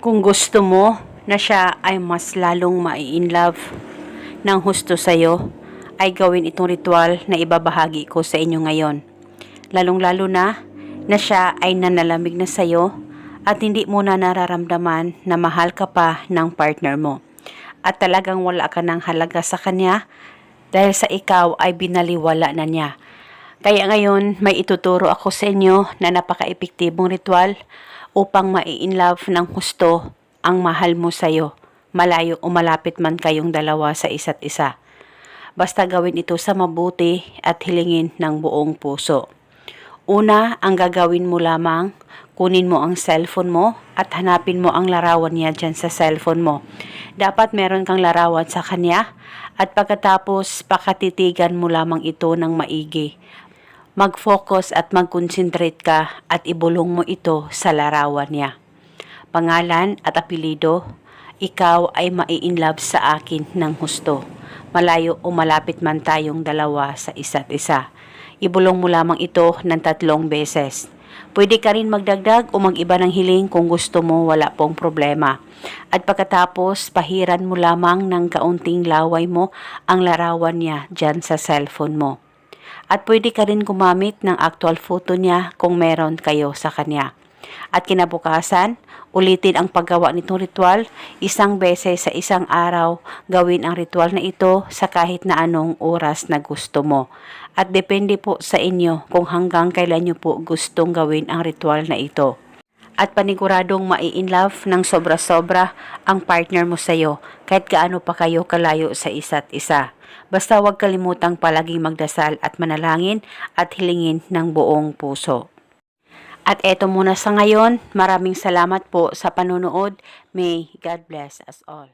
Kung gusto mo na siya ay mas lalong mai-inlove ng husto sa'yo, ay gawin itong ritual na ibabahagi ko sa inyo ngayon. Lalong-lalo na siya ay nanalamig na sa'yo at hindi mo na nararamdaman na mahal ka pa ng partner mo. At talagang wala ka ng halaga sa kanya dahil sa ikaw ay binaliwala na niya. Kaya ngayon may ituturo ako sa inyo na napaka-epektibong ritual upang mai-inlove ng husto ang mahal mo sa'yo, malayo o malapit man kayong dalawa sa isa't isa. Basta gawin ito sa mabuti at hilingin ng buong puso. Una, ang gagawin mo lamang, kunin mo ang cellphone mo at hanapin mo ang larawan niya dyan sa cellphone mo. Dapat meron kang larawan sa kanya at pagkatapos pakatitigan mo lamang ito ng maigi. Mag-focus at mag-concentrate ka at ibulong mo ito sa larawan niya. Pangalan at apelido, ikaw ay mai-inlove sa akin ng husto. Malayo o malapit man tayong dalawa sa isa't isa. Ibulong mo lamang ito ng 3 beses. Pwede ka rin magdagdag o mag-iba ng hiling kung gusto mo, wala pong problema. At pagkatapos, pahiran mo lamang ng kaunting laway mo ang larawan niya dyan sa cellphone mo. At pwede ka rin gumamit ng actual photo niya kung meron kayo sa kanya. At kinabukasan, ulitin ang paggawa nitong ritual, 1 beses sa isang araw. Gawin ang ritual na ito sa kahit na anong oras na gusto mo. At depende po sa inyo kung hanggang kailan nyo po gustong gawin ang ritual na ito. At paniguradong mai-inlove ng sobra-sobra ang partner mo sa'yo kahit gaano pa kayo kalayo sa isa't isa. Basta huwag kalimutang palaging magdasal at manalangin at hilingin ng buong puso. At eto muna sa ngayon, maraming salamat po sa panonood. May God bless us all.